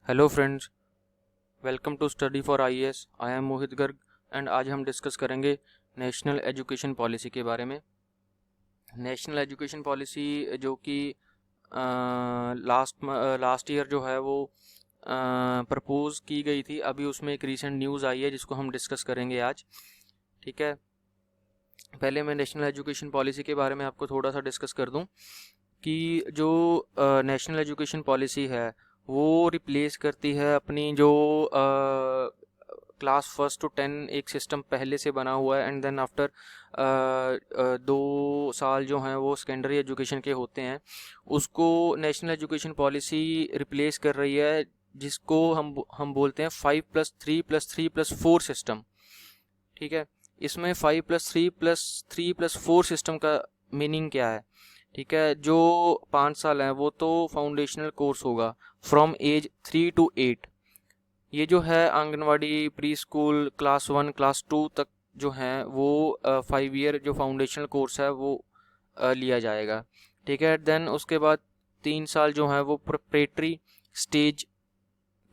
Hello friends, welcome to study for IAS. I am Mohit Garg and आज हम discuss करेंगे national education policy के बारे में। नेशनल एजुकेशन पॉलिसी जो कि लास्ट ईयर जो है वो प्रपोज की गई थी, अभी उसमें एक रीसेंट न्यूज़ आई है जिसको हम डिस्कस करेंगे आज। ठीक है, पहले मैं नेशनल एजुकेशन पॉलिसी के बारे में आपको थोड़ा सा डिस्कस कर दूं कि जो नेशनल एजुकेशन पॉलिसी है वो रिप्लेस करती है अपनी जो क्लास फर्स्ट टू 10 एक सिस्टम पहले से बना हुआ है, एंड देन आफ्टर 2 साल जो हैं वो सेकेंडरी एजुकेशन के होते हैं, उसको नेशनल एजुकेशन पॉलिसी रिप्लेस कर रही है, जिसको हम बोलते हैं 5+3+3+4 सिस्टम। ठीक है, इसमें 5+3+3+4 सिस्टम का मीनिंग क्या है? ठीक है, जो 5 साल हैं वो तो फाउंडेशनल कोर्स होगा फ्रॉम एज 3 to 8। ये जो है anganwadi, pre school, class 1 class 2 तक जो हैं वो 5 ईयर जो फाउंडेशनल कोर्स है वो लिया जाएगा। ठीक है, देन उसके बाद 3 साल जो हैं वो प्रिपरेटरी स्टेज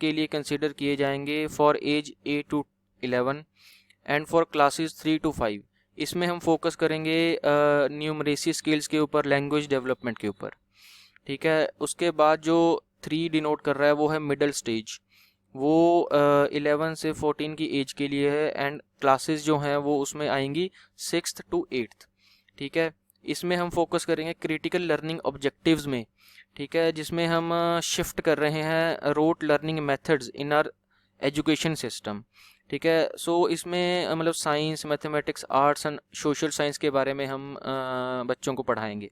के लिए कंसिडर किए जाएंगे for age 8 to 11 and for classes 3 to 5। इसमें हम फोकस करेंगे न्यूमरेसी स्किल्स के ऊपर, लैंग्वेज डेवलपमेंट के ऊपर। ठीक है, उसके बाद जो 3 डिनोट कर रहा है वो है मिडल स्टेज, वो 11 से 14 की एज के लिए है, एंड क्लासेस जो हैं वो उसमें आएंगी 6th to 8th। ठीक है, इसमें हम फोकस करेंगे क्रिटिकल लर्निंग ऑब्जेक्टिव्स में। ठीक है, जिसमें हम शिफ्ट कर रहे हैं rote learning methods in our education system. ठीक है, सो इसमें मतलब science, mathematics, arts and social science के बारे में हम बच्चों को पढ़ाएंगे।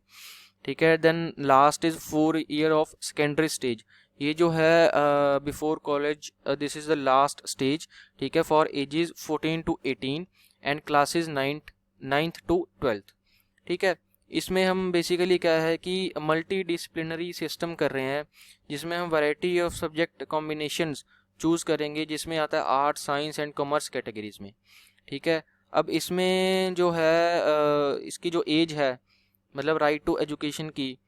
ठीक है, then last is 4 year of secondary stage. ये जो है before college, this is the last stage. ठीक है, for ages 14 to 18 and classes 9th to 12th। ठीक है, इसमें हम बेसिकली क्या है कि मल्टी डिसिप्लिनरी सिस्टम कर रहे हैं, जिसमें हम variety of subject combinations choose करेंगे, जिसमें आता है art, science and commerce categories में। ठीक है, अब इसमें जो है इसकी जो एज है, मतलब राइट टू एजुकेशन की,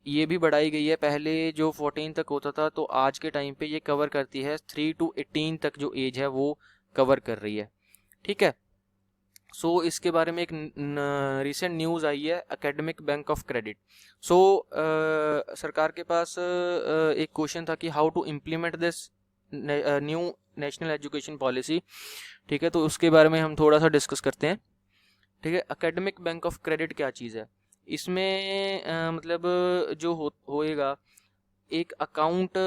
ये भी बढ़ाई गई है। पहले जो 14 तक होता था, तो आज के टाइम पे ये कवर करती है 3 to 18 तक जो एज है वो कवर कर रही है। ठीक है, सो इसके बारे में एक रिसेंट न्यूज़ आई है academic bank of credit. So सरकार के पास एक क्वेश्चन था कि how to implement this new national education policy. ठीक है, तो उसके बारे में हम थोड़ा सा डिस्कस करते हैं। ठीक है, एकेडमिक बैंक ऑफ क्रेडिट क्या चीज़ है? इसमें मतलब जो होएगा, एक अकाउंट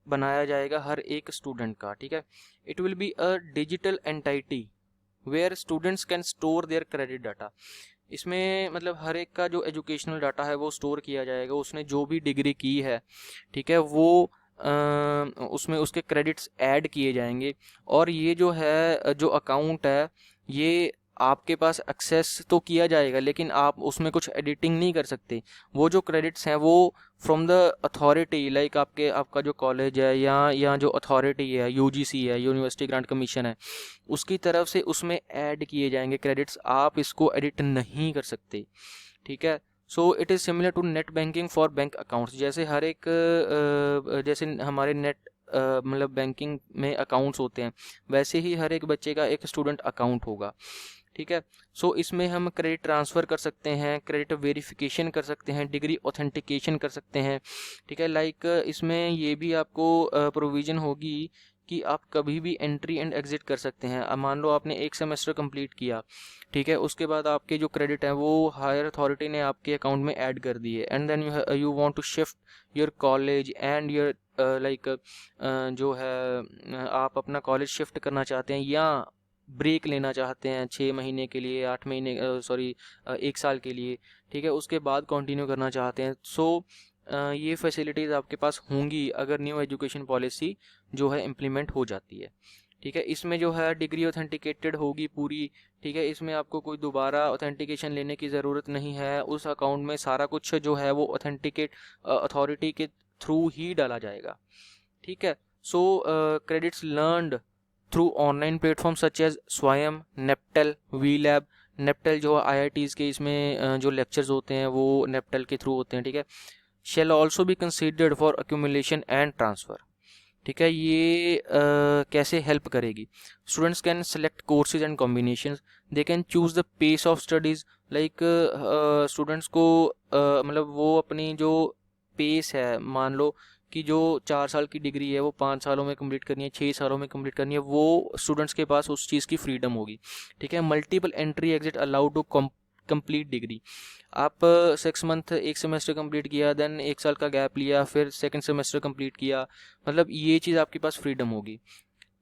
बनाया जाएगा हर एक स्टूडेंट का। ठीक है, it will be a digital entity where students can store their credit data. इसमें मतलब हर एक का जो एजुकेशनल डाटा है वो स्टोर किया जाएगा, उसने जो भी डिग्री की है। ठीक है, वो उसमें उसके क्रेडिट्स ऐड किए जाएंगे, और ये जो है जो अकाउंट है, ये आपके पास एक्सेस तो किया जाएगा, लेकिन आप उसमें कुछ एडिटिंग नहीं कर सकते। वो जो क्रेडिट्स हैं वो फ्रॉम द अथॉरिटी, लाइक आपका जो कॉलेज है या जो अथॉरिटी है, यूजीसी है, यूनिवर्सिटी ग्रांट कमीशन है, उसकी तरफ से उसमें ऐड किए जाएंगे क्रेडिट्स, आप इसको एडिट नहीं कर सकते। ठीक है, so it is similar to net banking for bank accounts. जैसे हर एक जैसे हमारे नेट मतलब बैंकिंग में अकाउंट्स होते हैं, वैसे ही हर एक बच्चे का एक स्टूडेंट अकाउंट होगा। ठीक है, सो इसमें हम क्रेडिट ट्रांसफ़र कर सकते हैं, क्रेडिट वेरिफिकेशन कर सकते हैं, डिग्री ऑथेंटिकेशन कर सकते हैं। ठीक है, लाइक इसमें ये भी आपको प्रोविज़न होगी कि आप कभी भी एंट्री एंड एग्ज़िट कर सकते हैं। अब मान लो आपने एक सेमेस्टर कंप्लीट किया, ठीक है, उसके बाद आपके जो क्रेडिट हैं वो हायर अथॉरिटी ने आपके अकाउंट में ऐड कर दिए, and then you want to shift your college and your like जो है आप अपना कॉलेज शिफ्ट करना चाहते हैं, या ब्रेक लेना चाहते हैं 6 महीने के लिए, 8 महीने, सॉरी 1 साल के लिए। ठीक है, उसके बाद कंटिन्यू करना चाहते हैं, सो ये फैसिलिटीज़ आपके पास होंगी अगर न्यू एजुकेशन पॉलिसी जो है इम्प्लीमेंट हो जाती है। ठीक है, इसमें जो है डिग्री ऑथेंटिकेटेड होगी पूरी। ठीक है, इसमें आपको कोई दोबारा ऑथेंटिकेशन लेने की ज़रूरत नहीं है, उस अकाउंट में सारा कुछ जो है वो ऑथेंटिकेट अथॉरिटी के थ्रू ही डाला जाएगा। ठीक है, so credits learned through online platform such as Swayam, NPTEL, we lab. नेप्टल जो आईआईटीज़ के इसमें जो लेक्चर्स होते हैं वो नेप्टल के थ्रू होते हैं। ठीक है, shall also be considered for accumulation and transfer. ठीक है, ये कैसे हेल्प करेगी? Students can select courses and combinations, they can choose the pace of studies, like students को मतलब वो अपनी जो पेस है, मान लो कि जो 4 साल की डिग्री है वो 5 सालों में कंप्लीट करनी है, 6 सालों में कंप्लीट करनी है, वो स्टूडेंट्स के पास उस चीज़ की फ्रीडम होगी। ठीक है, multiple entry exit allowed to complete degree. आप 6 मंथ एक सेमेस्टर कंप्लीट किया, देन 1 साल का गैप लिया, फिर सेकंड सेमेस्टर कंप्लीट किया, मतलब ये चीज़ आपके पास फ्रीडम होगी।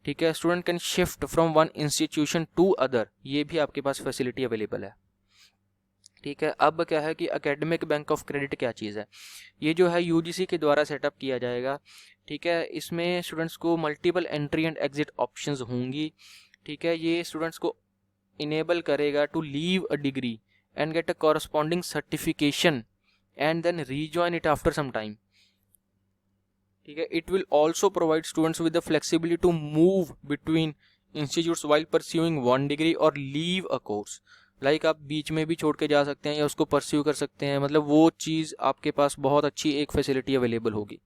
ठीक है, student can shift from one institution to other, ये भी आपके पास फैसिलिटी अवेलेबल है। ठीक है, अब क्या है कि एकेडमिक बैंक ऑफ क्रेडिट क्या चीज़ है? ये जो है यूजीसी के द्वारा सेटअप किया जाएगा। ठीक है, इसमें स्टूडेंट्स को multiple entry and exit options होंगी। ठीक है, ये स्टूडेंट्स को इनेबल करेगा to leave a degree and get a corresponding certification and then rejoin it after some time. ठीक है, it will also provide students with the flexibility to move between institutes while pursuing one degree or leave a course. Like आप बीच में भी छोड़ के जा सकते हैं या उसको परस्यू कर सकते हैं, मतलब वो चीज़ आपके पास बहुत अच्छी एक फैसिलिटी अवेलेबल होगी।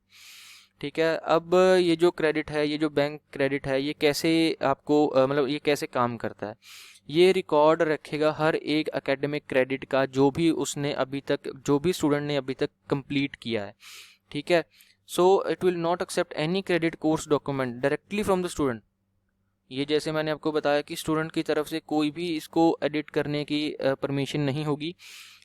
ठीक है, अब ये जो क्रेडिट है, ये जो बैंक क्रेडिट है, ये कैसे आपको मतलब ये कैसे काम करता है? ये रिकॉर्ड रखेगा हर एक एकेडमिक क्रेडिट का जो भी उसने अभी तक, जो भी स्टूडेंट ने अभी तक कंप्लीट किया है। ठीक है, so it will not accept any credit course document directly from the student. ये जैसे मैंने आपको बताया कि स्टूडेंट की तरफ से कोई भी इसको एडिट करने की परमिशन नहीं होगी।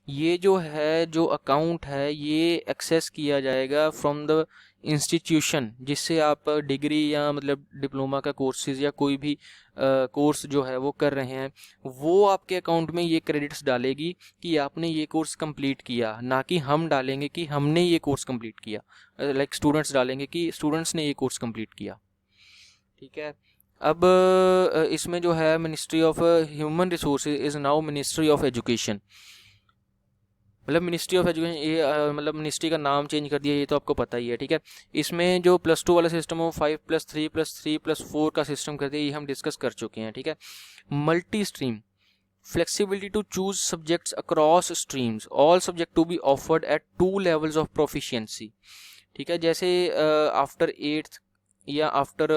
ये जो है, जो अकाउंट है, ये एक्सेस किया जाएगा फ्रॉम द इंस्टीट्यूशन जिससे आप डिग्री या मतलब डिप्लोमा का कोर्सेज या कोई भी कोर्स जो है वो कर रहे हैं, वो आपके अकाउंट में ये क्रेडिट्स डालेगी कि आपने ये कोर्स कंप्लीट किया, ना कि हम डालेंगे कि हमने ये कोर्स कंप्लीट किया। लाइक स्टूडेंट्स डालेंगे कि स्टूडेंट्स ने ये कोर्स कंप्लीट किया। ठीक है, अब इसमें जो है ministry of human resources is now ministry of education. मतलब मिनिस्ट्री ऑफ एजुकेशन, ये मतलब मिनिस्ट्री का नाम चेंज कर दिया, ये तो आपको पता ही है। ठीक है, इसमें जो +2 वाला सिस्टम हो 5+3+3+4 का सिस्टम कर दिया, ये हम डिस्कस कर चुके हैं। ठीक है, multi stream, flexibility to choose subjects across streams, all subject to be offered at 2 levels of proficiency. ठीक है, जैसे आफ्टर 8th या आफ्टर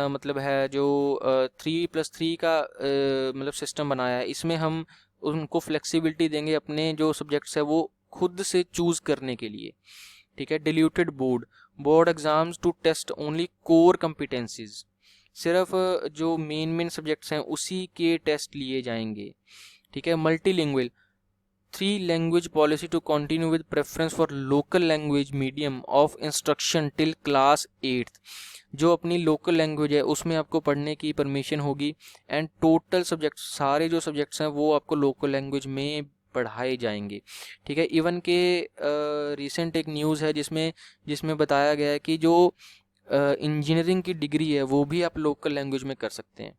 मतलब है जो 3+3 का मतलब सिस्टम बनाया है, इसमें हम उनको फ्लेक्सिबिलिटी देंगे अपने जो सब्जेक्ट्स है वो खुद से चूज़ करने के लिए। ठीक है, diluted board exams to test only core competencies, सिर्फ जो मेन सब्जेक्ट्स हैं उसी के टेस्ट लिए जाएंगे। ठीक है, multilingual, 3 language policy to continue with preference for local language medium of instruction till class 8th। जो अपनी लोकल लैंग्वेज है उसमें आपको पढ़ने की परमिशन होगी, एंड टोटल सब्जेक्ट, सारे जो सब्जेक्ट्स हैं वो आपको लोकल लैंग्वेज में पढ़ाए जाएंगे। ठीक है, इवन के रिसेंट एक न्यूज़ है जिसमें बताया गया है कि जो इंजीनियरिंग की डिग्री है वो भी आप लोकल लैंग्वेज में कर सकते हैं।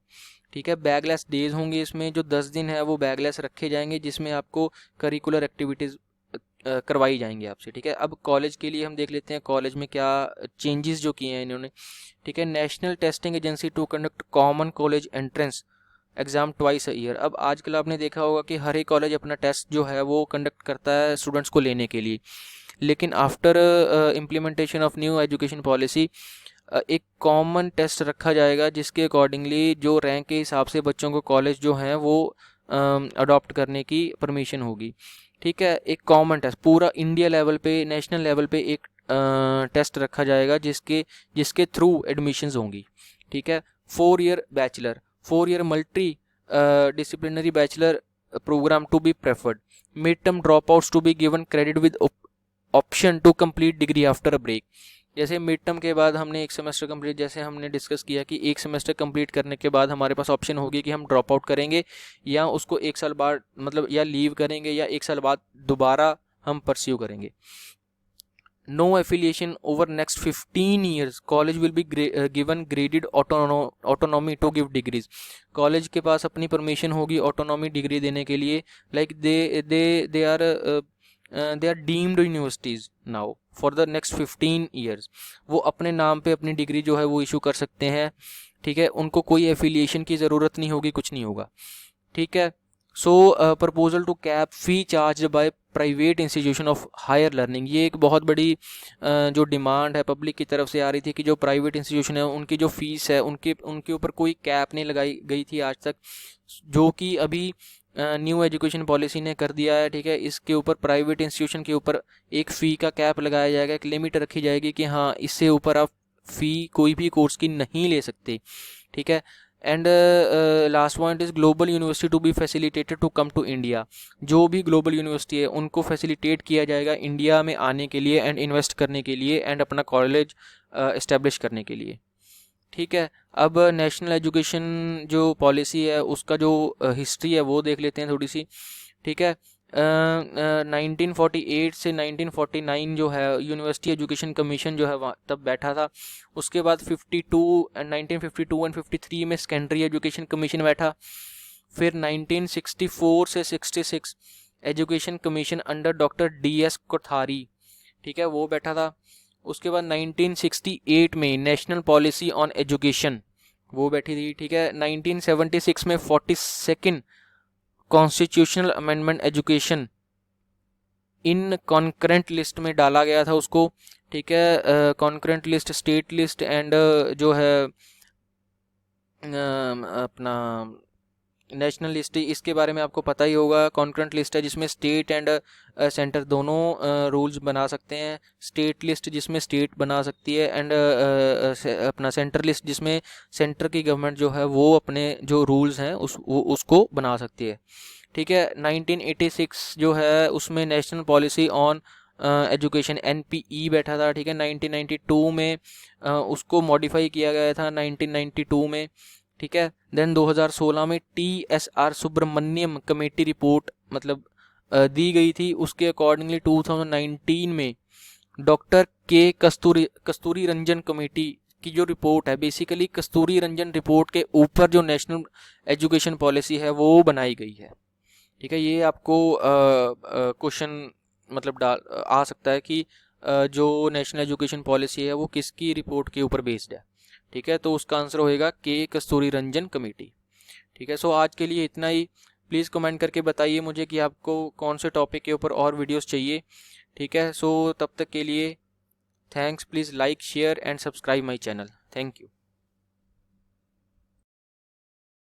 ठीक है, बैगलेस डेज होंगे, इसमें जो 10 दिन है वो बैगलेस रखे जाएंगे, जिसमें आपको करिकुलर एक्टिविटीज़ करवाई जाएंगी आपसे। ठीक है, अब कॉलेज के लिए हम देख लेते हैं कॉलेज में क्या चेंजेस जो किए हैं इन्होंने। ठीक है, national testing agency to conduct common college entrance exam twice a year. अब आजकल आपने देखा होगा कि हर एक कॉलेज अपना टेस्ट जो है वो कंडक्ट करता है स्टूडेंट्स को लेने के लिए, लेकिन after implementation of new education policy एक कॉमन टेस्ट रखा जाएगा जिसके अकॉर्डिंगली जो रैंक के हिसाब से बच्चों को कॉलेज जो हैं वो अडॉप्ट करने की परमिशन होगी। ठीक है, एक कॉमन टेस्ट पूरा इंडिया लेवल पे, नेशनल लेवल पे एक टेस्ट रखा जाएगा जिसके थ्रू एडमिशन्स होंगी। ठीक है, 4 year bachelor, 4 year multi disciplinary bachelor programme to be preferred, mid term drop outs to be given credit with option to complete degree after a break. जैसे mid term के बाद हमने एक सेमेस्टर कंप्लीट, जैसे हमने डिस्कस किया कि एक सेमेस्टर कंप्लीट करने के बाद हमारे पास ऑप्शन होगी कि हम ड्रॉप आउट करेंगे या उसको 1 साल बाद मतलब या लीव करेंगे या 1 साल बाद दोबारा हम परस्यू करेंगे। No affiliation over next 15 years, college will be given graded autonomy to give degrees. College के पास अपनी परमिशन होगी ऑटोनॉमी डिग्री देने के लिए, like they are deemed universities now for the next 15 years। वो अपने नाम पे अपनी डिग्री जो है वो इशू कर सकते हैं। ठीक है, उनको कोई एफिलिएशन की ज़रूरत नहीं होगी, कुछ नहीं होगा। ठीक है, so proposal to cap fee charge by private institution of higher learning, ये एक बहुत बड़ी जो डिमांड है पब्लिक की तरफ से आ रही थी कि जो प्राइवेट इंस्टीट्यूशन है उनकी जो फ़ीस है उनके ऊपर कोई कैप नहीं लगाई गई थी आज तक, जो कि अभी न्यू एजुकेशन पॉलिसी ने कर दिया है। ठीक है, इसके ऊपर प्राइवेट इंस्टीट्यूशन के ऊपर एक फ़ी का कैप लगाया जाएगा, एक लिमिट रखी जाएगी कि हाँ इससे ऊपर आप फ़ी कोई भी कोर्स की नहीं ले सकते। ठीक है, and last point is global university to be facilitated to come to India, जो भी ग्लोबल यूनिवर्सिटी है उनको फैसिलिटेट किया जाएगा इंडिया में आने के लिए एंड इन्वेस्ट करने के लिए एंड अपना कॉलेज इस्टेब्लिश करने के लिए। ठीक है, अब नेशनल एजुकेशन जो पॉलिसी है उसका जो हिस्ट्री है वो देख लेते हैं थोड़ी सी। ठीक है, 1948 से 1949 जो है यूनिवर्सिटी एजुकेशन कमीशन जो है वहाँ तब बैठा था। उसके बाद 1952 एंड 53 में सेकेंडरी एजुकेशन कमीशन बैठा। फिर 1964 से 66 education commission under doctor DS Kothari, ठीक है, वो बैठा था। उसके बाद 1968 में नेशनल पॉलिसी ऑन एजुकेशन वो बैठी थी। ठीक है, 1976 में 42nd constitutional amendment education in concurrent list में डाला गया था उसको। ठीक है, concurrent list, state list and जो है अपना नेशनल लिस्ट, इसके बारे में आपको पता ही होगा। कॉन्करेंट लिस्ट है जिसमें स्टेट एंड सेंटर दोनों रूल्स बना सकते हैं। स्टेट लिस्ट जिसमें स्टेट बना सकती है एंड अपना सेंटर लिस्ट जिसमें सेंटर की गवर्नमेंट जो है वो अपने जो रूल्स हैं उसको बना सकती है। ठीक है, 1986 जो है उसमें national policy on education NPE बैठा था। ठीक है, 1992 में उसको मॉडिफाई किया गया था 1992 में। ठीक है, देन 2016 में TSR सुब्रमण्यम कमेटी रिपोर्ट मतलब दी गई थी। उसके अकॉर्डिंगली 2019 में डॉक्टर के कस्तूरी रंजन कमेटी की जो रिपोर्ट है, बेसिकली कस्तूरी रंजन रिपोर्ट के ऊपर जो नेशनल एजुकेशन पॉलिसी है वो बनाई गई है। ठीक है, ये आपको क्वेश्चन मतलब आ सकता है कि जो नेशनल एजुकेशन पॉलिसी है वो किसकी रिपोर्ट के ऊपर बेस्ड है। ठीक है, तो उसका आंसर होएगा के कस्तूरी रंजन कमेटी। ठीक है, सो आज के लिए इतना ही। प्लीज़ कमेंट करके बताइए मुझे कि आपको कौन से टॉपिक के ऊपर और वीडियोस चाहिए। ठीक है, सो तब तक के लिए thanks. Please like, share and subscribe my channel. Thank you.